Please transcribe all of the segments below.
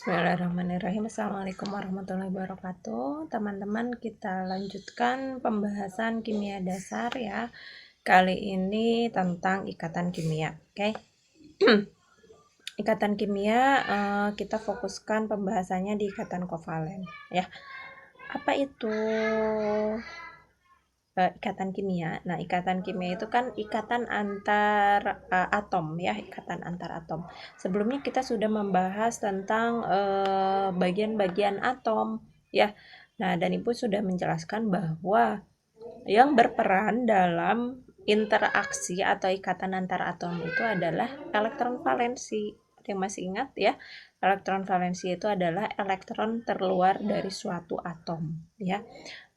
Bismillahirrahmanirrahim. Assalamualaikum warahmatullahi wabarakatuh. Teman-teman, kita lanjutkan pembahasan kimia dasar ya. Kali ini tentang ikatan kimia. Oke. Ikatan kimia, kita fokuskan pembahasannya di ikatan kovalen ya. Apa itu ikatan kimia? Nah, ikatan kimia itu kan ikatan antar atom ya, ikatan antar atom. Sebelumnya kita sudah membahas tentang bagian-bagian atom ya. Nah, dan Ibu sudah menjelaskan bahwa yang berperan dalam interaksi atau ikatan antar atom itu adalah elektron valensi. Ada yang masih ingat ya? Elektron valensi itu adalah elektron terluar dari suatu atom ya.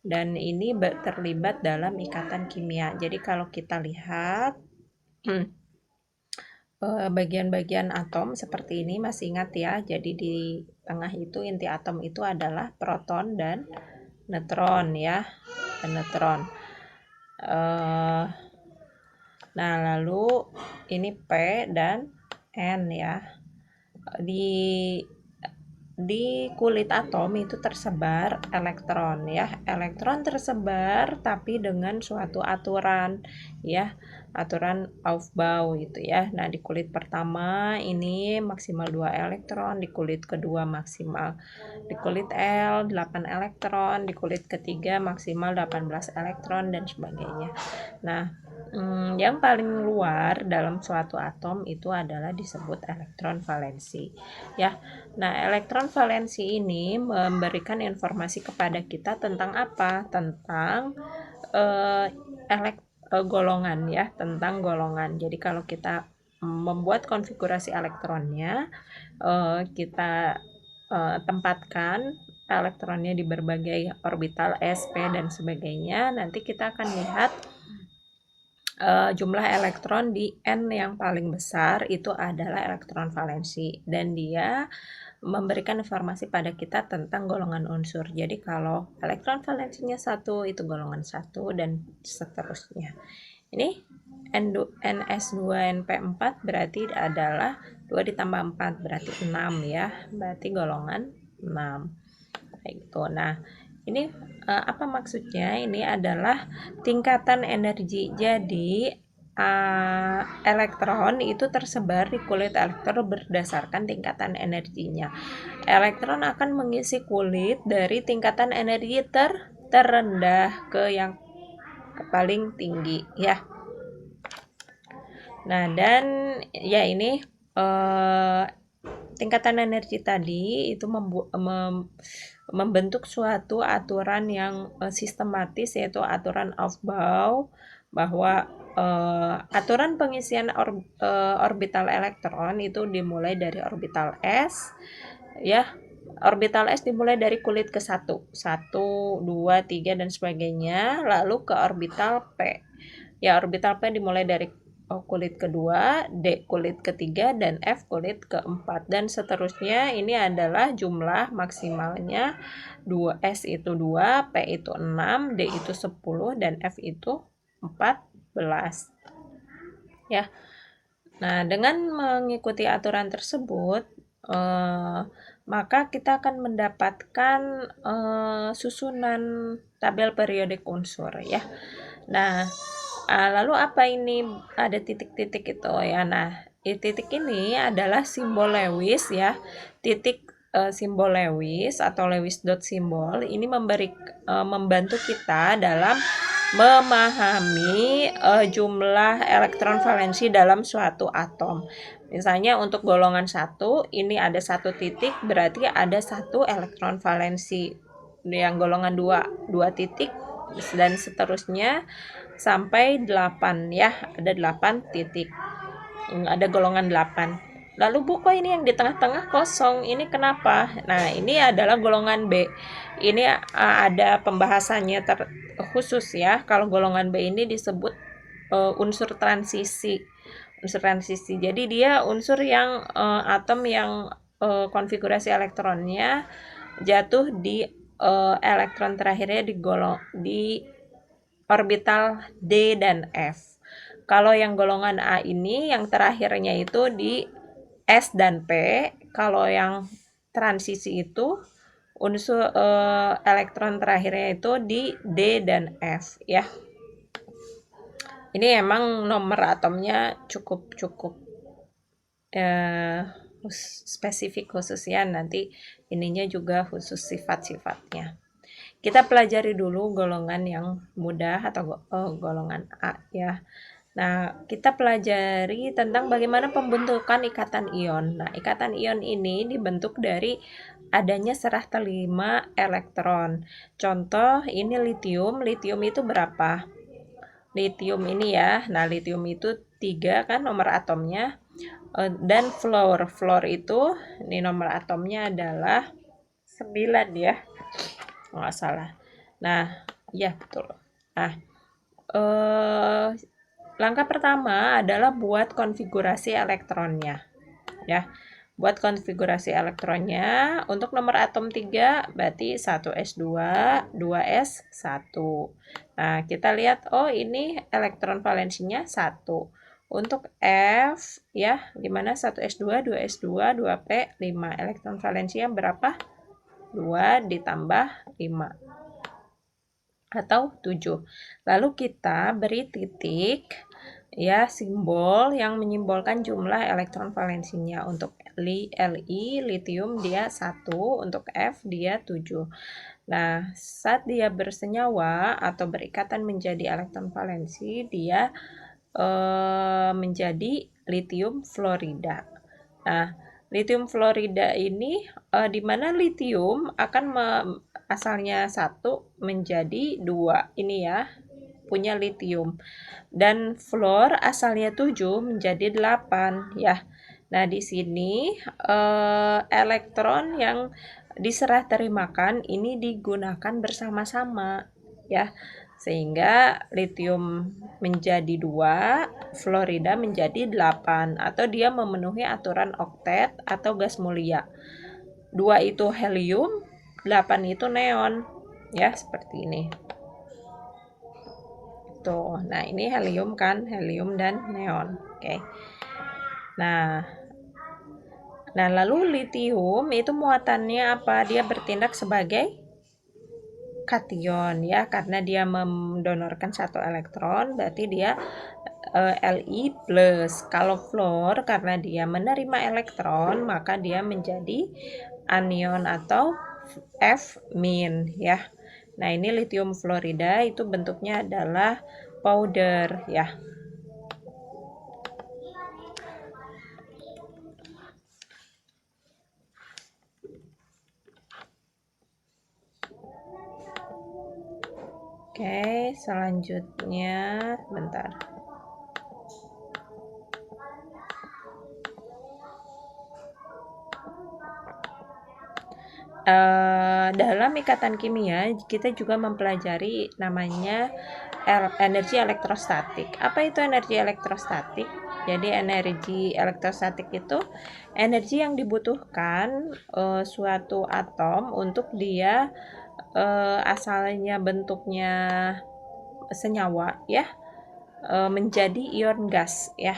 Dan ini terlibat dalam ikatan kimia. Jadi kalau kita lihat bagian-bagian atom seperti ini, masih ingat ya? Jadi di tengah itu inti atom itu adalah proton dan neutron ya, dan neutron. Nah, lalu ini P dan N ya. Di kulit atom itu tersebar elektron ya. Elektron tersebar tapi dengan suatu aturan ya, aturan Aufbau gitu ya. Nah, di kulit pertama ini maksimal 2 elektron, di kulit kedua maksimal, di kulit L 8 elektron, di kulit ketiga maksimal 18 elektron dan sebagainya. Nah, yang paling luar dalam suatu atom itu adalah disebut elektron valensi ya. Nah, elektron valensi ini memberikan informasi kepada kita tentang apa? Tentang golongan ya, tentang golongan. Jadi kalau kita membuat konfigurasi elektronnya, kita tempatkan elektronnya di berbagai orbital s, p, dan sebagainya. Nanti kita akan lihat jumlah elektron di N yang paling besar itu adalah elektron valensi, dan dia memberikan informasi pada kita tentang golongan unsur. Jadi kalau elektron valensinya 1 itu golongan 1 dan seterusnya. Ini NS2NP4 berarti adalah 2 ditambah 4 berarti 6 ya. Berarti golongan 6. Kayak gitu. Nah, ini apa maksudnya? Ini adalah tingkatan energi. Jadi elektron itu tersebar di kulit elektron berdasarkan tingkatan energinya. Elektron akan mengisi kulit dari tingkatan energi terendah ke yang paling tinggi ya. Nah, dan ya ini tingkatan energi tadi itu membentuk suatu aturan yang sistematis, yaitu aturan Aufbau, bahwa aturan pengisian orbital elektron itu dimulai dari orbital S ya. Orbital S dimulai dari kulit ke 1, 2, 3 dan sebagainya, lalu ke orbital P. Ya, orbital P dimulai dari kulit kedua, D kulit ketiga, dan F kulit keempat, dan seterusnya. Ini adalah jumlah maksimalnya 2, S itu 2, P itu 6, D itu 10, dan F itu 14 ya. Nah, dengan mengikuti aturan tersebut maka kita akan mendapatkan susunan tabel periodik unsur ya. Nah, lalu apa ini ada titik-titik itu ya. Nah, titik ini adalah simbol Lewis ya. Titik simbol Lewis atau Lewis dot simbol ini membantu kita dalam memahami jumlah elektron valensi dalam suatu atom. Misalnya untuk golongan 1 ini ada 1 titik, berarti ada 1 elektron valensi. Yang golongan 2 titik, dan seterusnya sampai 8 ya, ada 8 titik. Ada golongan 8. Lalu buku ini yang di tengah-tengah kosong, ini kenapa? Nah, ini adalah golongan B. Ini ada pembahasannya khusus ya. Kalau golongan B ini disebut unsur transisi. Unsur transisi. Jadi dia unsur yang atom yang konfigurasi elektronnya jatuh di elektron terakhirnya di orbital D dan F. Kalau yang golongan A ini yang terakhirnya itu di S dan P. Kalau yang transisi itu unsur elektron terakhirnya itu di D dan F ya. Ini emang nomor atomnya cukup spesifik khusus ya, nanti ininya juga khusus sifat-sifatnya. Kita pelajari dulu golongan yang mudah atau golongan A ya. Nah, kita pelajari tentang bagaimana pembentukan ikatan ion. Nah, ikatan ion ini dibentuk dari adanya serah terima elektron. Contoh, ini litium. Litium itu berapa? Litium ini ya. Nah, litium itu 3 kan nomor atomnya. Dan fluor. Fluor itu, ini nomor atomnya adalah 9 ya. Nggak salah. Nah, ya betul. Nah, langkah pertama adalah buat konfigurasi elektronnya. Ya. Buat konfigurasi elektronnya, untuk nomor atom 3 berarti 1s2, 2s1. Nah, kita lihat oh ini elektron valensinya 1. Untuk F ya, gimana 1s2, 2s2, 2p, 5. Elektron valensinya berapa? 2 ditambah 5 atau 7. Lalu kita beri titik ya, simbol yang menyimbolkan jumlah elektron valensinya. Untuk Li litium dia 1, untuk F dia 7. Nah, saat dia bersenyawa atau berikatan menjadi elektron valensi, dia menjadi litium fluorida. Nah, litium fluorida ini di mana litium akan asalnya 1 menjadi 2 ini ya, punya litium, dan fluor asalnya 7 menjadi 8 ya. Nah, di sini elektron yang diserah terimakan ini digunakan bersama-sama ya, sehingga litium menjadi 2, fluorida menjadi 8, atau dia memenuhi aturan oktet atau gas mulia. 2 itu helium, 8 itu neon ya, seperti ini. Tuh, nah ini helium kan, helium dan neon. Oke. Nah, lalu litium itu muatannya apa? Dia bertindak sebagai kation ya, karena dia mendonorkan 1 elektron, berarti dia Li+. Kalau fluor karena dia menerima elektron, maka dia menjadi anion atau F- ya. Nah, ini litium fluorida itu bentuknya adalah powder ya. Oke, selanjutnya bentar. Dalam ikatan kimia kita juga mempelajari namanya energi elektrostatik. Apa itu energi elektrostatik? Jadi energi elektrostatik itu energi yang dibutuhkan suatu atom untuk dia asalnya bentuknya senyawa ya, menjadi ion gas ya.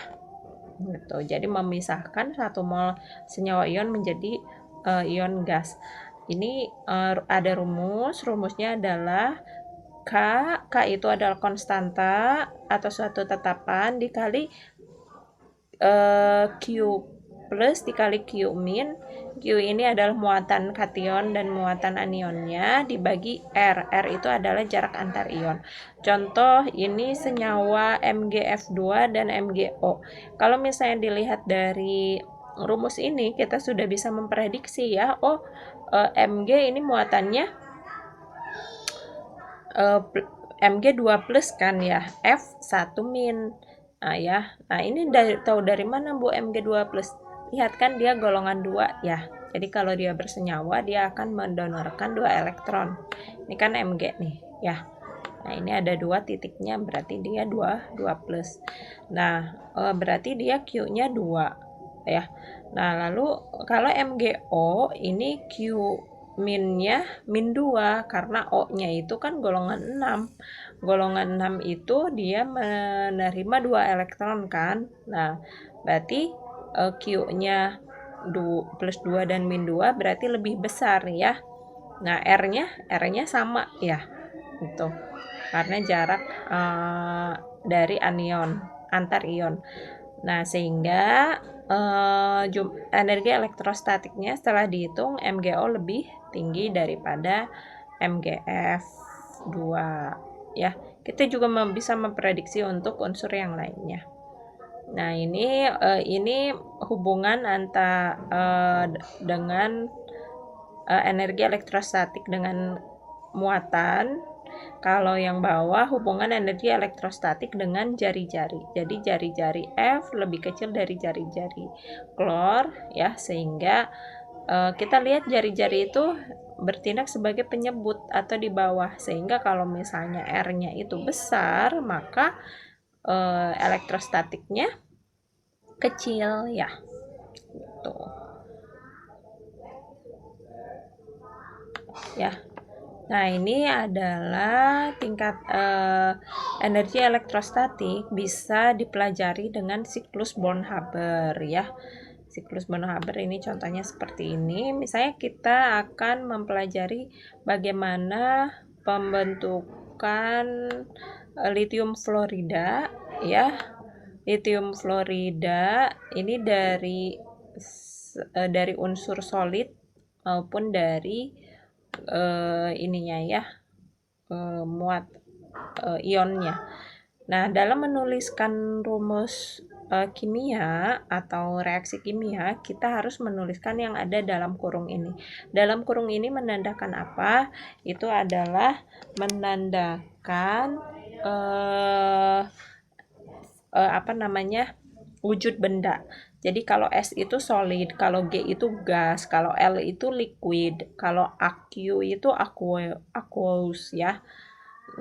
Gitu. Jadi memisahkan 1 mol senyawa ion menjadi ion gas. Ini ada rumusnya adalah K itu adalah konstanta atau suatu tetapan dikali Q plus dikali Q min. Q ini adalah muatan kation dan muatan anionnya dibagi R. R itu adalah jarak antar ion. Contoh ini senyawa MgF2 dan MgO. Kalau misalnya dilihat dari rumus ini, kita sudah bisa memprediksi ya, Mg ini muatannya Mg2 plus kan ya, F1 min. Nah ya, nah ini tahu dari mana Bu Mg2 plus? Lihat kan dia golongan 2 ya. Jadi kalau dia bersenyawa dia akan mendonorkan 2 elektron. Ini kan Mg nih ya. Nah ini ada 2 titiknya berarti dia 2 plus. Nah berarti dia Q-nya 2 ya. Nah lalu kalau MgO ini Q minnya min 2 karena O-nya itu kan golongan 6. Golongan 6 itu dia menerima 2 elektron kan. Nah, berarti Q-nya plus 2 dan min 2 berarti lebih besar ya. Nah, R-nya sama ya. Itu. Karena jarak dari anion, antar ion. Nah, sehingga energi elektrostatiknya setelah dihitung MgO lebih tinggi daripada MgF2 ya. Kita juga bisa memprediksi untuk unsur yang lainnya. Nah, ini hubungan antara dengan energi elektrostatik dengan muatan. Kalau yang bawah hubungan energi elektrostatik dengan jari-jari. Jadi jari-jari F lebih kecil dari jari-jari klor ya, sehingga kita lihat jari-jari itu bertindak sebagai penyebut atau di bawah, sehingga kalau misalnya R-nya itu besar maka elektrostatiknya kecil ya. Tuh. Ya. Nah, ini adalah tingkat energi elektrostatik bisa dipelajari dengan siklus Born-Haber ya. Siklus Born-Haber ini contohnya seperti ini. Misalnya kita akan mempelajari bagaimana pembentukan lithium fluorida ya. Lithium fluorida ini dari unsur solid maupun dari ininya ya, muat ionnya. Nah, dalam menuliskan rumus kimia atau reaksi kimia, kita harus menuliskan yang ada dalam kurung ini. Dalam kurung ini menandakan apa? Itu adalah menandakan wujud benda. Jadi kalau S itu solid, kalau G itu gas, kalau L itu liquid, kalau AQ itu aqueous ya.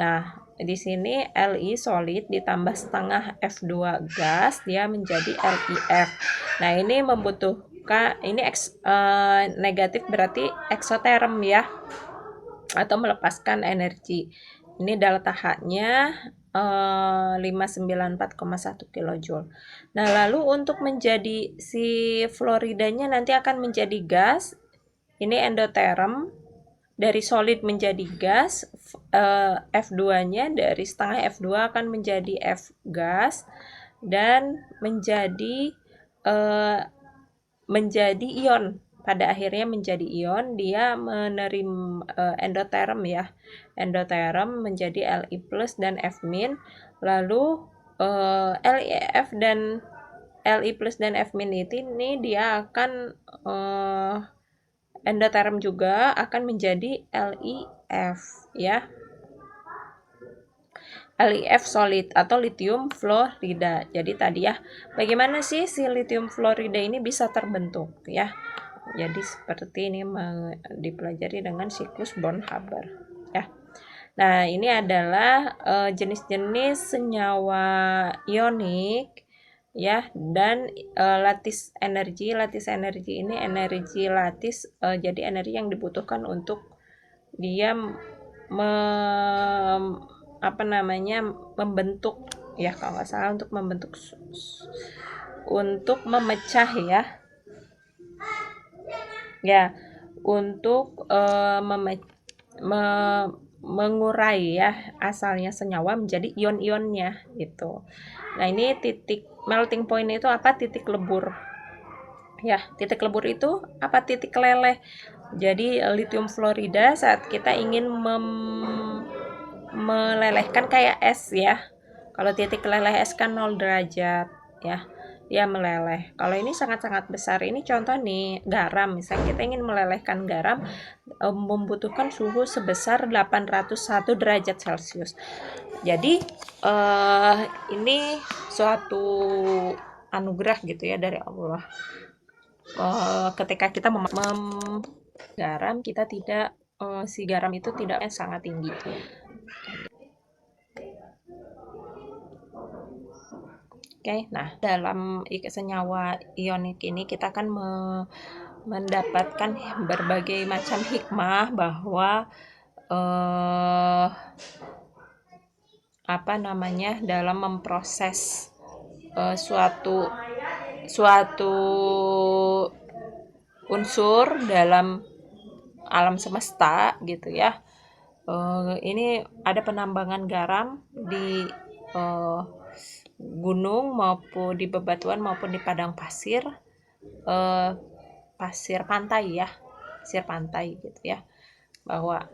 Nah, di sini Li solid ditambah setengah F2 gas, dia menjadi LiF. Nah, ini membutuhkan, ini negatif berarti eksoterm ya, atau melepaskan energi. Ini delta H-nya 594,1 kJ. Nah, lalu untuk menjadi si fluoridanya nanti akan menjadi gas. Ini endoterm, dari solid menjadi gas, F2-nya dari setengah F2 akan menjadi F gas dan menjadi ion. Pada akhirnya menjadi ion, dia menerima endoterm ya. Endoterm menjadi Li plus dan F min. Lalu LiF dan Li plus dan F min ini dia akan endoterm juga akan menjadi LiF ya. LiF solid atau lithium fluorida. Jadi tadi ya, bagaimana sih si lithium fluorida ini bisa terbentuk ya? Jadi seperti ini dipelajari dengan siklus Born-Haber ya. Nah, ini adalah jenis-jenis senyawa ionik ya, dan lattice energi. Lattice energi ini energi lattice, jadi energi yang dibutuhkan untuk dia membentuk ya, kalau nggak salah untuk membentuk, untuk memecah ya, untuk mengurai ya asalnya senyawa menjadi ion-ionnya gitu. Nah, ini titik melting point itu apa? Titik lebur ya. Titik lebur itu apa? Titik leleh. Jadi lithium fluorida saat kita ingin melelehkan kayak es ya. Kalau titik leleh es kan 0 derajat ya, dia meleleh. Kalau ini sangat-sangat besar. Ini contoh nih garam. Misalnya kita ingin melelehkan garam, membutuhkan suhu sebesar 801 derajat Celcius. Jadi ini suatu anugerah gitu ya dari Allah. Ketika kita garam, kita tidak si garam itu tidak sangat tinggi. Oke, nah dalam senyawa ionik ini kita akan mendapatkan berbagai macam hikmah bahwa dalam memproses suatu unsur dalam alam semesta gitu ya. Ini ada penambangan garam di gunung maupun di bebatuan maupun di padang pasir, pasir pantai ya, pasir pantai gitu ya, bahwa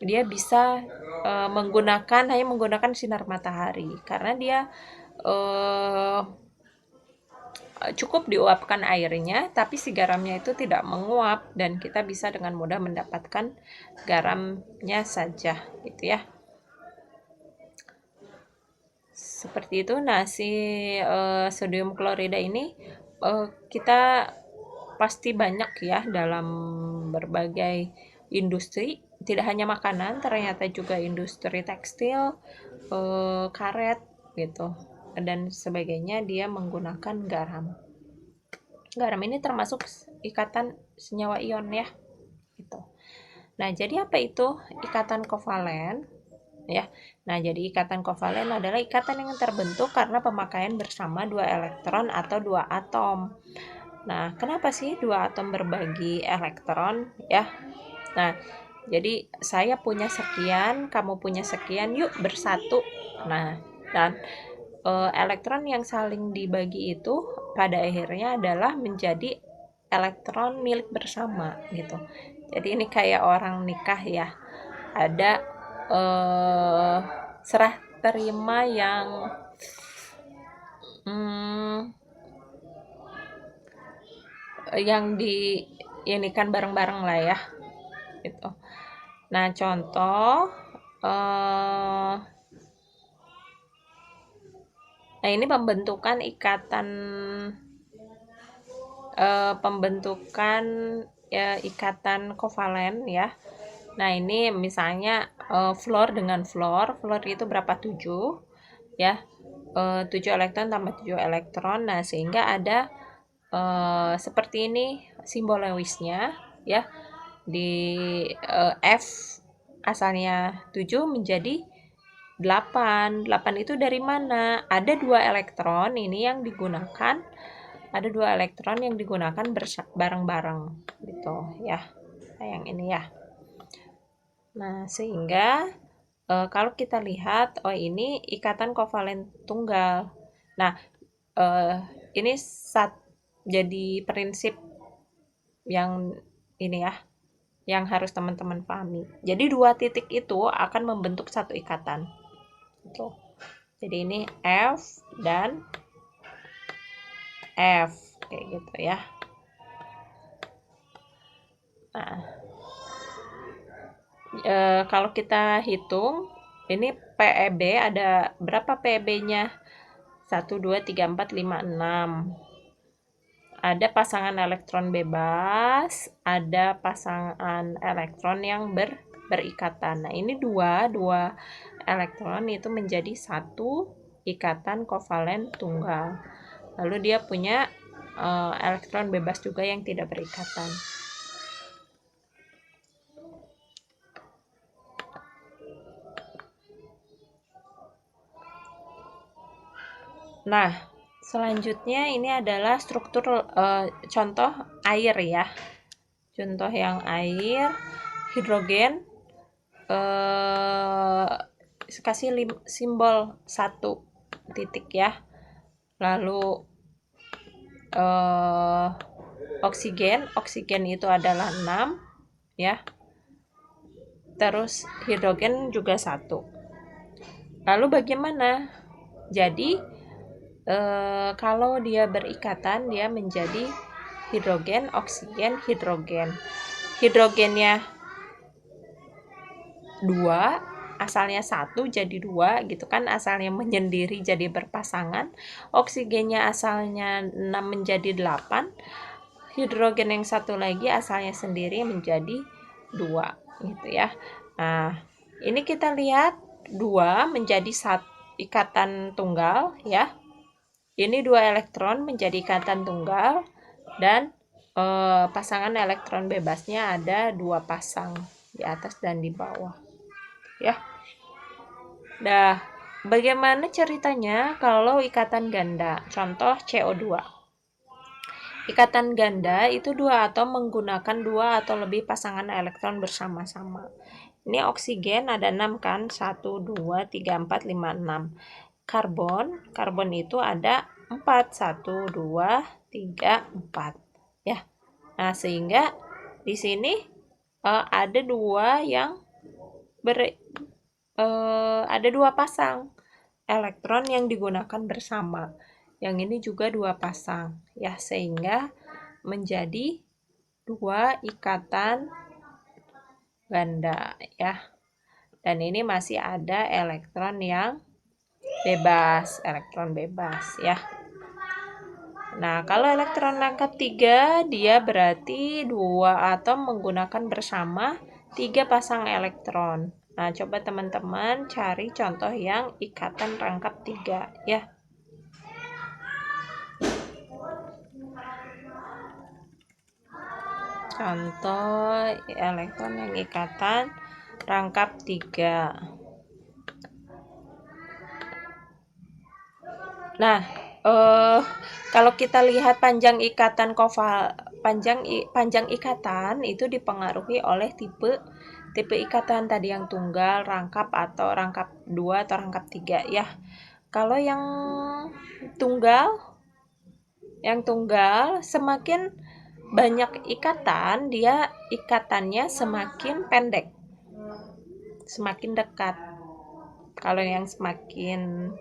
dia bisa hanya menggunakan sinar matahari karena dia cukup diuapkan airnya, tapi si garamnya itu tidak menguap dan kita bisa dengan mudah mendapatkan garamnya saja gitu ya. Seperti itu. Nah, si sodium klorida ini kita pasti banyak ya dalam berbagai industri, tidak hanya makanan, ternyata juga industri tekstil, karet gitu dan sebagainya, dia menggunakan garam. Garam ini termasuk ikatan senyawa ion ya, gitu. Nah, jadi apa itu ikatan kovalen? Ya. Nah, jadi ikatan kovalen adalah ikatan yang terbentuk karena pemakaian bersama dua elektron atau dua atom. Nah, kenapa sih dua atom berbagi elektron ya? Nah, jadi saya punya sekian, kamu punya sekian, yuk bersatu. Nah, dan elektron yang saling dibagi itu pada akhirnya adalah menjadi elektron milik bersama gitu. Jadi ini kayak orang nikah ya. Ada serah terima yang di ini kan bareng-bareng lah ya gitu. Nah, contoh nah ini pembentukan ikatan kovalen ya. Nah, ini misalnya fluor dengan fluor itu berapa? 7 ya. 7 elektron tambah 7 elektron. Nah, sehingga ada seperti ini simbol Lewisnya ya. Di F asalnya 7 menjadi 8. 8 itu dari mana? Ada 2 elektron ini yang digunakan. Ada 2 elektron yang digunakan bareng-bareng gitu ya. Nah, yang ini ya. Nah, sehingga kalau kita lihat, oh ini ikatan kovalen tunggal. Nah, ini jadi prinsip yang ini ya, yang harus teman-teman pahami. Jadi dua titik itu akan membentuk satu ikatan. Tuh. Jadi ini F dan F kayak gitu ya. Nah, kalau kita hitung ini PEB ada berapa PEB-nya? 1 2 3 4 5 6. Ada pasangan elektron bebas, ada pasangan elektron yang berikatan. Nah, ini dua elektron itu menjadi satu ikatan kovalen tunggal. Lalu dia punya elektron bebas juga yang tidak berikatan. Nah, selanjutnya ini adalah struktur contoh air ya. Contoh yang air, hidrogen, kasih simbol 1 titik ya. Lalu oksigen itu adalah 6 ya. Terus hidrogen juga 1. Lalu bagaimana? Jadi kalau dia berikatan, dia menjadi hidrogen, oksigen, hidrogen. Hidrogennya 2, asalnya 1 jadi 2 gitu kan, asalnya menyendiri jadi berpasangan. Oksigennya asalnya 6 menjadi 8. Hidrogen yang satu lagi asalnya sendiri menjadi 2 gitu ya. Nah, ini kita lihat 2 menjadi ikatan tunggal ya. Ini 2 elektron menjadi ikatan tunggal dan pasangan elektron bebasnya ada 2 pasang di atas dan di bawah. Ya. Nah, bagaimana ceritanya kalau ikatan ganda? Contoh CO2. Ikatan ganda itu dua atom menggunakan dua atau lebih pasangan elektron bersama-sama. Ini oksigen ada 6 kan? 1, 2, 3, 4, 5, 6. Karbon itu ada 4. 1, 2, 3, 4. Ya. Nah, sehingga di sini ada dua yang ada dua pasang elektron yang digunakan bersama. Yang ini juga dua pasang, ya, sehingga menjadi dua ikatan ganda, ya. Dan ini masih ada elektron yang elektron bebas, ya. Nah, kalau elektron rangkap 3, dia berarti dua atom menggunakan bersama 3 pasang elektron. Nah, coba teman-teman cari contoh yang ikatan rangkap 3, ya. Contoh elektron yang ikatan rangkap 3. Nah, kalau kita lihat panjang ikatan itu dipengaruhi oleh tipe ikatan tadi yang tunggal, rangkap atau rangkap 2 atau rangkap 3, ya. Kalau yang tunggal semakin banyak ikatan, dia ikatannya semakin pendek, semakin dekat. Kalau yang semakin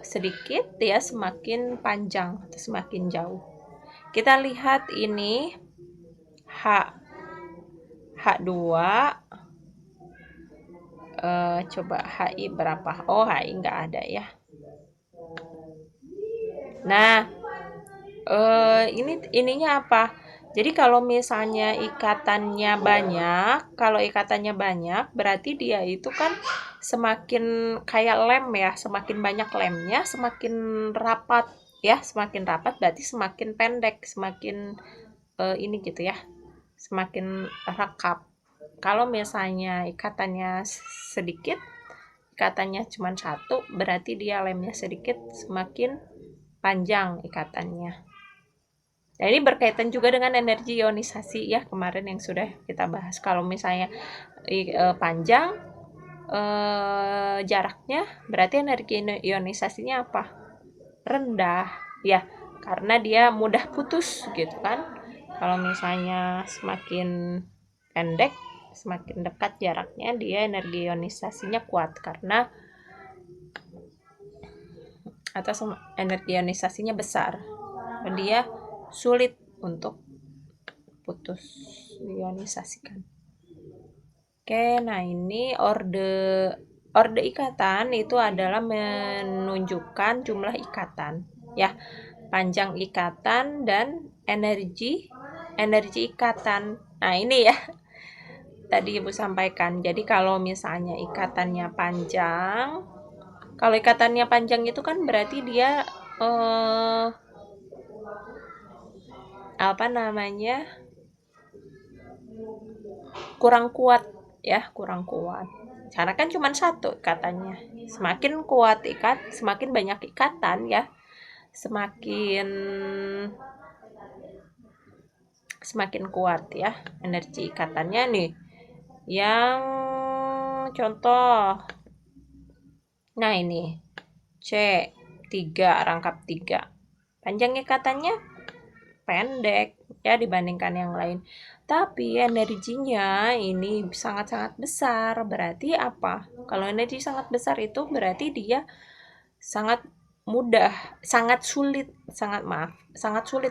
sedikit, dia semakin panjang atau semakin jauh. Kita lihat ini H2, coba HI berapa? Oh, HI nggak ada, ya. Nah, ininya apa? Jadi kalau misalnya ikatannya banyak, berarti dia itu kan semakin kayak lem, ya, semakin banyak lemnya, semakin rapat, ya, semakin rapat berarti semakin pendek, semakin ini gitu, ya, semakin rekap. Kalau misalnya ikatannya sedikit, ikatannya cuma satu, berarti dia lemnya sedikit, semakin panjang ikatannya. Nah, ini berkaitan juga dengan energi ionisasi, ya, kemarin yang sudah kita bahas. Kalau misalnya panjang jaraknya, berarti energi ionisasinya apa? Rendah, ya, karena dia mudah putus gitu kan. Kalau misalnya semakin pendek, semakin dekat jaraknya, dia energi ionisasinya kuat karena energi ionisasinya besar. Dia sulit untuk putus ionisasikan. Oke, nah ini orde ikatan itu adalah menunjukkan jumlah ikatan, ya, panjang ikatan dan energi ikatan. Nah, ini ya tadi Ibu sampaikan. Jadi kalau misalnya ikatannya panjang itu kan berarti dia kurang kuat, ya, kurang kuat. Karena kan cuma satu ikatannya. Semakin banyak ikatan, ya, semakin kuat, ya, energi ikatannya nih. Yang contoh, nah ini C3 rangkap 3. Panjang ikatannya pendek, ya, dibandingkan yang lain. Tapi energinya ini sangat-sangat besar. Berarti apa? Kalau energi sangat besar itu berarti dia sangat sulit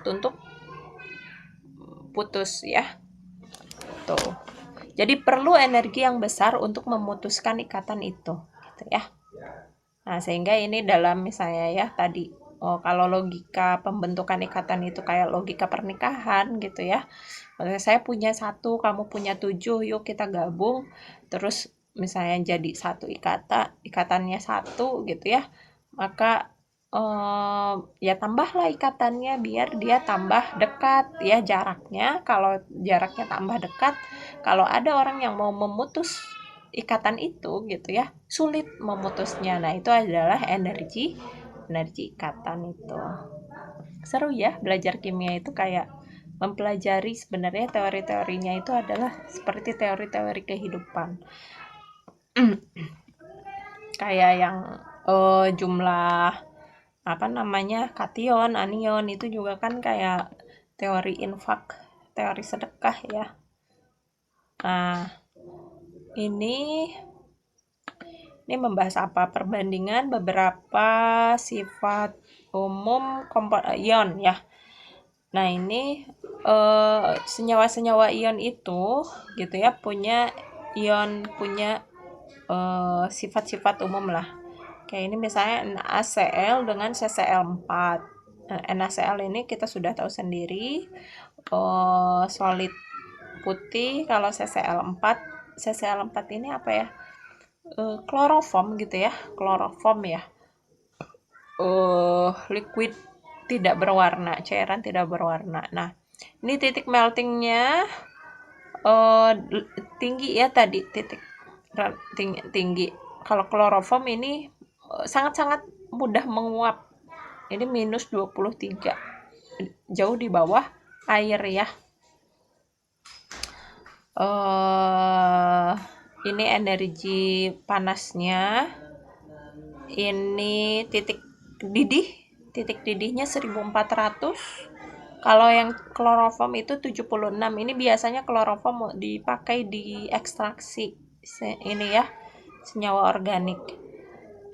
untuk putus, ya. Tuh. Jadi perlu energi yang besar untuk memutuskan ikatan itu, gitu, ya. Nah, sehingga ini dalam misalnya, ya, tadi kalau logika pembentukan ikatan itu kayak logika pernikahan gitu, ya. Misalnya saya punya 1, kamu punya 7, yuk kita gabung, terus misalnya jadi satu ikatannya 1 gitu, ya. Maka ya tambahlah ikatannya biar dia tambah dekat, ya, jaraknya. Kalau jaraknya tambah dekat, kalau ada orang yang mau memutus ikatan itu gitu, ya, sulit memutusnya. Nah, itu adalah energi ikatan itu. Seru ya belajar kimia itu, kayak mempelajari sebenarnya teori-teorinya itu adalah seperti teori-teori kehidupan. Kayak yang jumlah apa namanya kation, anion itu juga kan kayak teori infak, teori sedekah ya. Nah, ini membahas apa? Perbandingan beberapa sifat umum komponen ion ya. Nah, ini senyawa-senyawa ion itu gitu ya punya sifat-sifat umum lah. Kayak ini misalnya NaCl dengan CCl4. Nah, NaCl ini kita sudah tahu sendiri, solid putih. Kalau CCl4 ini apa ya? Kloroform gitu ya, kloroform ya. Liquid tidak berwarna, cairan tidak berwarna. Nah, ini titik meltingnya tinggi ya tadi, titik tinggi. Kalau kloroform ini sangat-sangat mudah menguap. Ini minus 23, jauh di bawah air ya. Ini energi panasnya. Ini titik didihnya 1400. Kalau yang kloroform itu 76. Ini biasanya kloroform dipakai di ekstraksi ini ya, senyawa organik.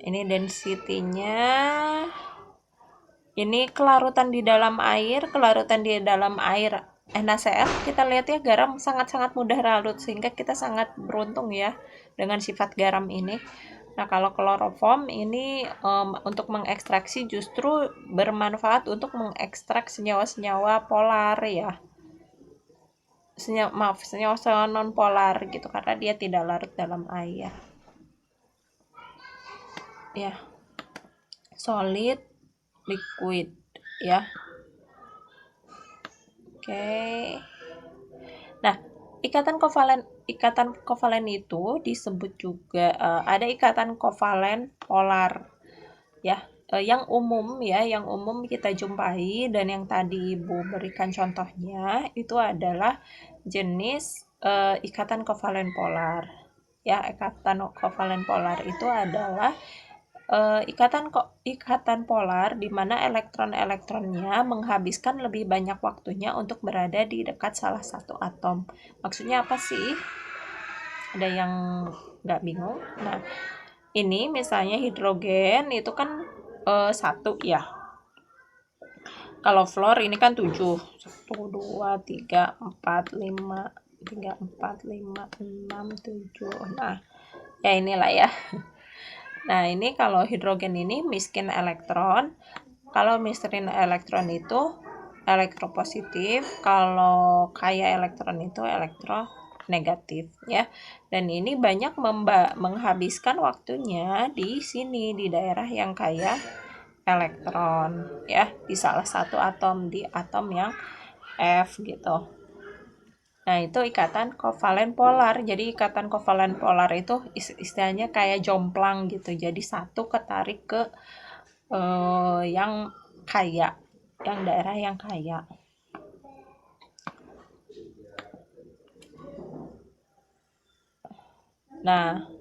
Ini density-nya. Ini kelarutan di dalam air, NaCl. Kita lihat ya, garam sangat-sangat mudah larut sehingga kita sangat beruntung ya dengan sifat garam ini. Nah, kalau kloroform ini untuk mengekstraksi justru bermanfaat untuk mengekstrak senyawa-senyawa polar ya. Senyawa non polar gitu, karena dia tidak larut dalam air. Ya. Solid, liquid ya. Oke. Nah, ikatan kovalen itu disebut juga ada ikatan kovalen polar ya. Yang umum kita jumpai dan yang tadi Ibu berikan contohnya itu adalah jenis ikatan kovalen polar. Ya, ikatan kovalen polar itu adalah ikatan polar di mana elektron-elektronnya menghabiskan lebih banyak waktunya untuk berada di dekat salah satu atom. Maksudnya apa sih? Ada yang nggak bingung? Nah, ini misalnya hidrogen itu kan 1 ya. Kalau fluor ini kan 7. 1, 2, 3, 4, 5, 3, 4, 5, 6, 7. Nah, ya inilah ya. Nah, ini kalau hidrogen ini miskin elektron. Kalau miskin elektron itu elektropositif, kalau kaya elektron itu elektronegatif ya. Dan ini banyak menghabiskan waktunya di sini, di daerah yang kaya elektron ya, di salah satu atom, di atom yang F gitu. Nah, itu ikatan kovalen polar. Jadi ikatan kovalen polar itu istilahnya kayak jomplang gitu. Jadi satu ketarik ke yang kaya, yang daerah yang kaya. Nah,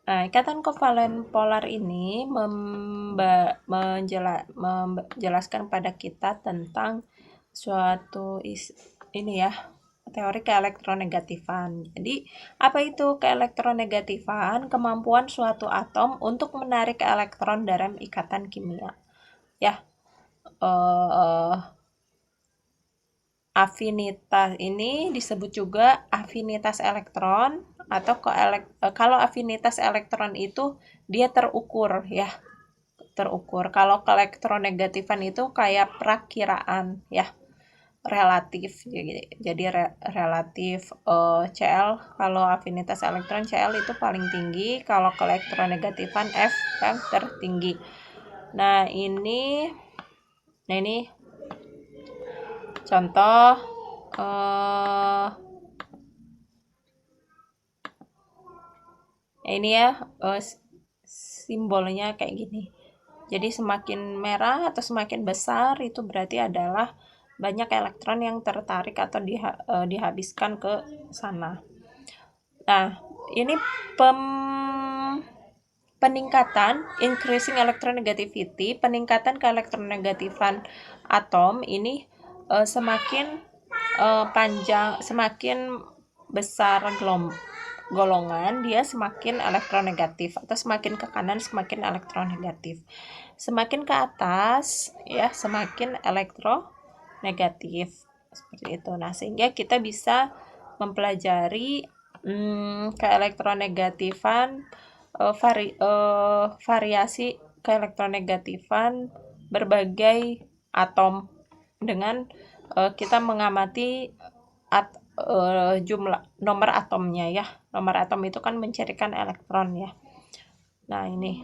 ikatan kovalen polar ini menjelaskan pada kita tentang suatu ini ya, teori keelektronegatifan. Jadi, apa itu keelektronegatifan? Kemampuan suatu atom untuk menarik elektron dalam ikatan kimia. Ya, afinitas ini disebut juga afinitas elektron, atau kalau afinitas elektron itu dia terukur ya, terukur. Kalau keelektronegatifan itu kayak perakiraan ya, relatif. Jadi relatif Cl, kalau afinitas elektron Cl itu paling tinggi, kalau keelektronegatifan F yang tertinggi. Nah, ini contoh ini ya, simbolnya kayak gini. Jadi semakin merah atau semakin besar itu berarti adalah banyak elektron yang tertarik atau dihabiskan ke sana. Nah, ini peningkatan increasing electronegativity, peningkatan keelektronegatifan atom ini semakin panjang, semakin besar golongan, dia semakin elektronegatif, atau semakin ke kanan semakin elektronegatif. Semakin ke atas ya semakin elektronegatif. Seperti itu. Nah, sehingga kita bisa mempelajari keelektronegatifan variasi keelektronegatifan berbagai atom dengan kita mengamati jumlah nomor atomnya ya. Nomor atom itu kan mencirikan elektron ya. Nah, ini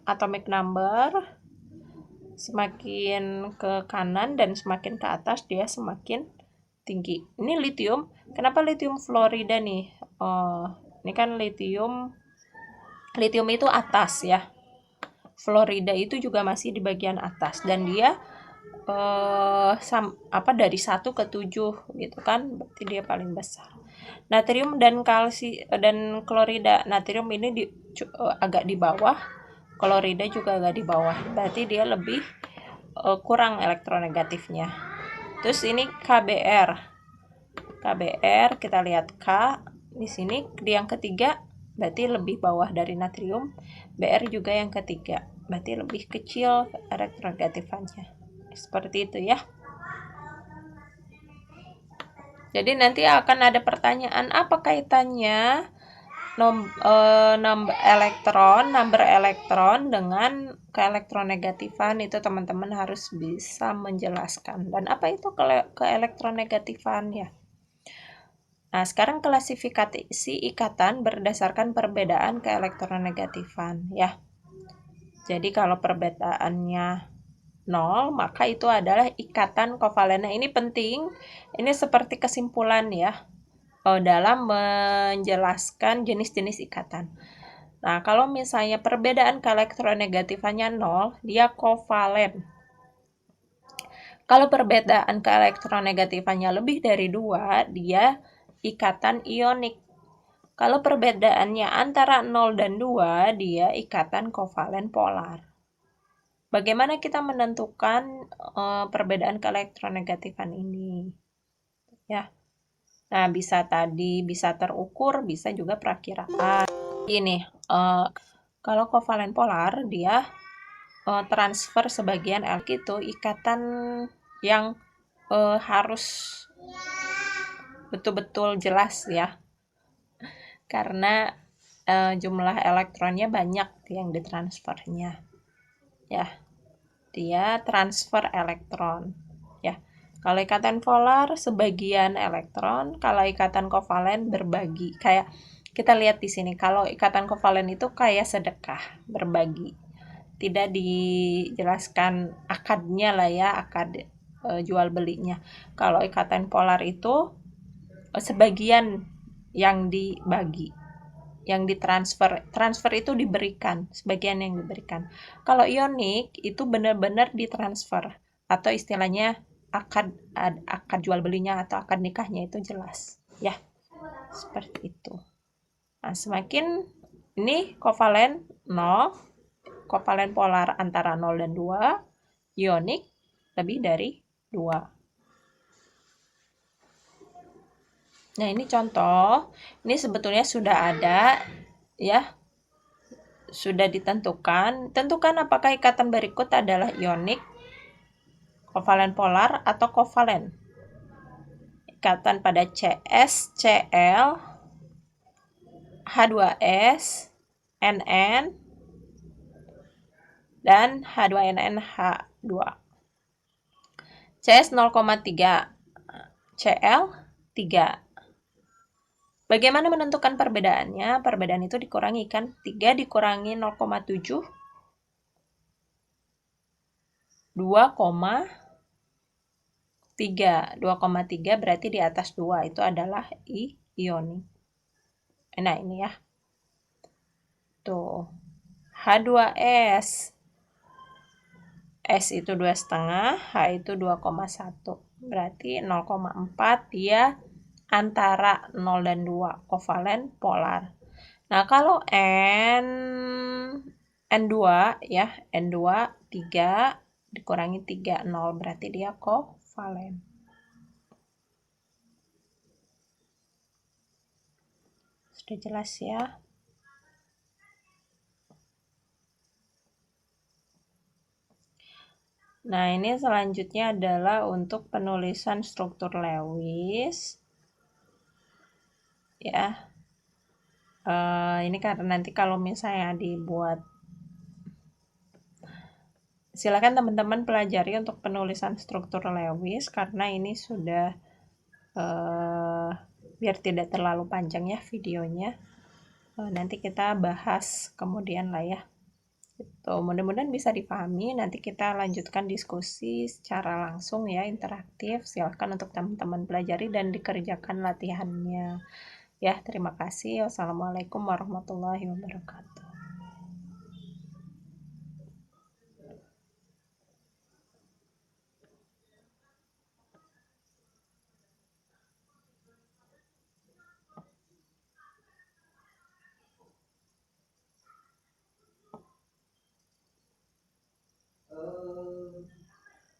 atomic number, semakin ke kanan dan semakin ke atas dia semakin tinggi. Ini lithium. Kenapa lithium fluorida nih? Ini kan lithium itu atas ya. Fluorida itu juga masih di bagian atas dan dia dari 1 ke 7 gitu kan, berarti dia paling besar. Natrium dan klorida. Natrium ini agak di bawah, klorida juga agak di bawah, berarti dia lebih kurang elektronegatifnya. Terus ini KBr kita lihat K di sini, yang ketiga berarti lebih bawah dari natrium. Br juga yang ketiga, berarti lebih kecil elektronegatifannya. Seperti itu ya. Jadi nanti akan ada pertanyaan, apa kaitannya number elektron dengan keelektronegatifan? Itu teman-teman harus bisa menjelaskan. Dan apa itu keelektronegatifan ya? Nah, sekarang klasifikasi ikatan berdasarkan perbedaan keelektronegatifan ya. Jadi kalau perbedaannya 0, maka itu adalah ikatan kovalen. Nah, ini penting. Ini seperti kesimpulan ya dalam menjelaskan jenis-jenis ikatan. Nah, kalau misalnya perbedaan keelektronegatifannya 0, dia kovalen. Kalau perbedaan keelektronegatifannya lebih dari 2, dia ikatan ionik. Kalau perbedaannya antara 0 dan 2, dia ikatan kovalen polar. Bagaimana kita menentukan perbedaan keelektronegatifan ini? Ya. Nah, bisa terukur, bisa juga perakiraan. Ini kalau kovalen polar dia transfer sebagian itu ikatan yang harus betul-betul jelas ya. Karena jumlah elektronnya banyak yang ditransfernya. Ya. Dia transfer elektron ya. Kalau ikatan polar sebagian elektron, kalau ikatan kovalen berbagi. Kayak kita lihat di sini, kalau ikatan kovalen itu kayak sedekah, berbagi. Tidak dijelaskan akadnya lah ya, akad jual belinya. Kalau ikatan polar itu sebagian yang dibagi, yang ditransfer. Transfer itu diberikan, sebagian yang diberikan. Kalau ionik itu benar-benar ditransfer, atau istilahnya akad jual belinya atau akad nikahnya itu jelas ya. Seperti itu. Nah, semakin ini kovalen 0, kovalen polar antara 0 dan 2, ionik lebih dari 2. Nah, ini contoh. Ini sebetulnya sudah ada ya. Sudah ditentukan. Tentukan apakah ikatan berikut adalah ionik, kovalen polar, atau kovalen. Ikatan pada CS, Cl, H2S, Nn, dan H2NN, H2. CS 0,3, Cl 3. Bagaimana menentukan perbedaannya? Perbedaan itu dikurangi kan? 3 dikurangi 0,7, 2,3. 2,3 berarti di atas 2 itu adalah ionik. Nah, ini ya. Tuh. H2S. S itu 2,5, H itu 2,1. Berarti 0,4 dia antara 0 dan 2, kovalen polar. Nah, kalau N2 ya, N2 3 dikurangi 3, 0, berarti dia kovalen. Sudah jelas ya? Nah, ini selanjutnya adalah untuk penulisan struktur Lewis. Ya. Ini karena nanti kalau misalnya dibuat, silakan teman-teman pelajari untuk penulisan struktur Lewis karena ini sudah biar tidak terlalu panjang ya videonya. Nanti kita bahas kemudian lah ya. Gitu. Mudah-mudahan bisa dipahami. Nanti kita lanjutkan diskusi secara langsung ya, interaktif. Silahkan untuk teman-teman pelajari dan dikerjakan latihannya. Ya, terima kasih. Wassalamualaikum warahmatullahi wabarakatuh.